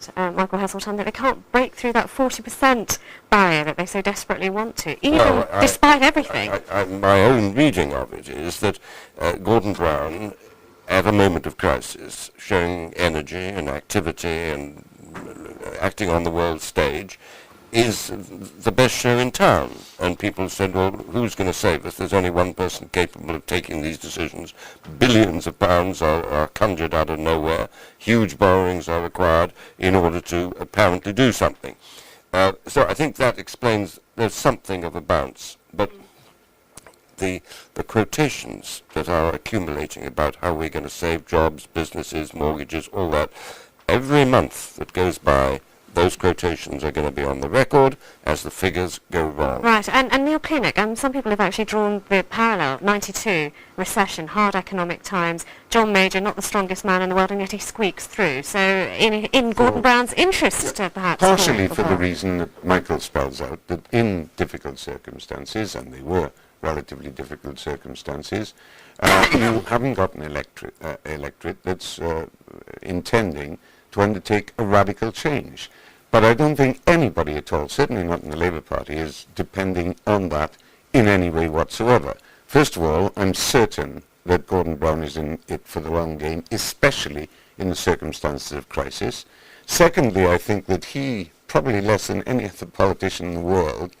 that, Michael Heseltine, that they can't break through that 40% barrier that they so desperately want to, even despite everything? My own reading of it is that Gordon Brown, at a moment of crisis, showing energy and activity and acting on the world stage, is the best show in town. And people said, well, who's going to save us? There's only one person capable of taking these decisions. Billions of pounds are conjured out of nowhere. Huge borrowings are required in order to apparently do something. So I think that explains there's something of a bounce. But the quotations that are accumulating about how we're going to save jobs, businesses, mortgages, all that, every month that goes by, those quotations are going to be on the record as the figures go wrong. Right, and Neil Kinnock, some people have actually drawn the parallel, 92, recession, hard economic times, John Major, not the strongest man in the world, and yet he squeaks through. So in Gordon Brown's interest, perhaps? Partially for the reason that Michael spells out, that in difficult circumstances, and they were relatively difficult circumstances, you haven't got an electorate that's intending to undertake a radical change. But I don't think anybody at all, certainly not in the Labour Party, is depending on that in any way whatsoever. First of all, I'm certain that Gordon Brown is in it for the long game, especially in the circumstances of crisis. Secondly, I think that he, probably less than any other politician in the world,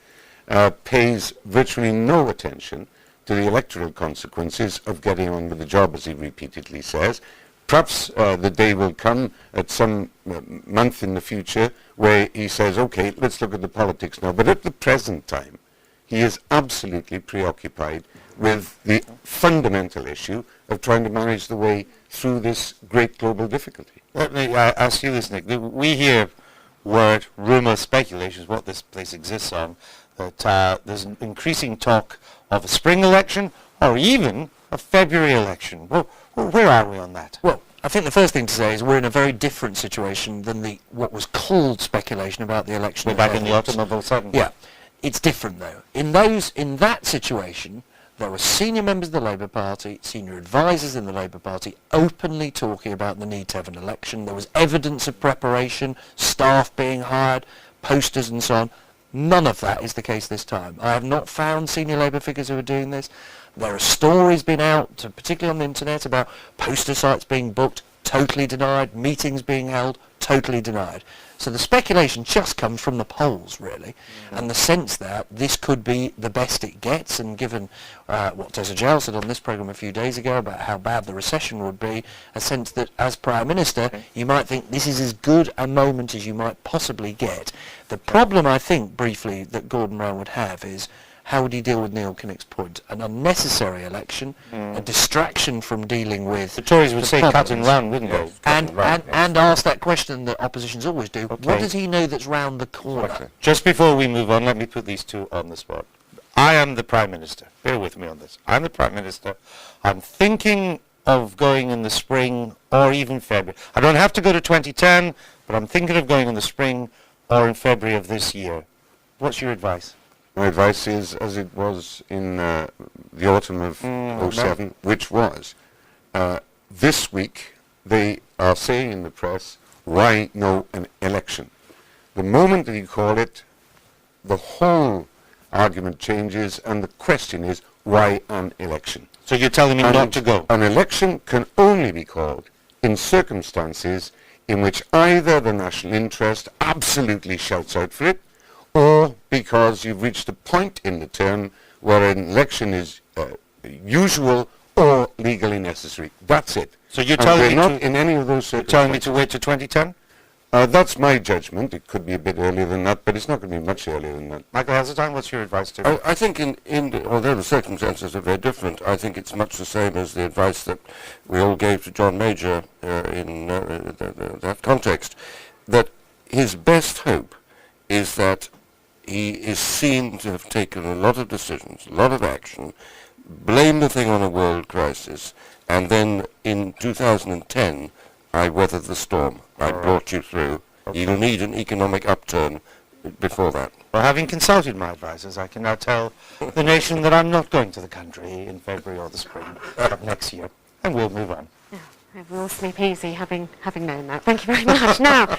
pays virtually no attention to the electoral consequences of getting on with the job, as he repeatedly says. Perhaps the day will come at some month in the future where he says, okay, let's look at the politics now. But at the present time, he is absolutely preoccupied with the fundamental issue of trying to manage the way through this great global difficulty. Let me ask you this, Nick. We hear word, rumour, speculations, what this place exists on, that there's an increasing talk of a spring election or even a February election. Well, where are we on that? Well, I think the first thing to say is we're in a very different situation than what was called speculation about the election. We're back in the autumn of 2007. Yeah, it's different though. In that situation, there were senior members of the Labour Party, senior advisors in the Labour Party, openly talking about the need to have an election. There was evidence of preparation, staff being hired, posters and so on. None of that is the case this time. I have not found senior Labour figures who are doing this. There are stories been out, particularly on the internet, about poster sites being booked, totally denied, meetings being held, totally denied. So the speculation just comes from the polls, really, and the sense that this could be the best it gets, and given what Tessa Jowell said on this programme a few days ago about how bad the recession would be, a sense that as Prime Minister, you might think this is as good a moment as you might possibly get. The problem, I think, briefly, that Gordon Brown would have is, how would he deal with Neil Kinnock's point? An unnecessary election, a distraction from dealing with... The Tories would say cut and run, wouldn't they? And ask that question that oppositions always do. Okay. What does he know that's round the corner? Okay. Just before we move on, let me put these two on the spot. I am the Prime Minister. Bear with me on this. I'm the Prime Minister. I'm thinking of going in the spring or even February. I don't have to go to 2010, but I'm thinking of going in the spring or in February of this year. What's your advice? My advice is, as it was in the autumn of 2007, which was, this week they are saying in the press, why no an election? The moment that you call it, the whole argument changes, and the question is, why an election? So you're telling me not to go? An election can only be called in circumstances in which either the national interest absolutely shouts out for it, or because you've reached a point in the term where an election is usual or legally necessary. That's it. So you're telling me not in any of those circumstances. You're telling me to wait to 2010? That's my judgment. It could be a bit earlier than that, but it's not going to be much earlier than that. Michael Heseltine, what's your advice to me? I think although the circumstances are very different, I think it's much the same as the advice that we all gave to John Major in that context, that his best hope is that he is seen to have taken a lot of decisions, a lot of action, blamed the thing on a world crisis, and then in 2010, I weathered the storm. I brought you through. Okay. You'll need an economic upturn before that. Well, having consulted my advisors, I can now tell the nation that I'm not going to the country in February or the spring of next year, and we'll move on. Yeah, we'll sleep easy having known that. Thank you very much. Now.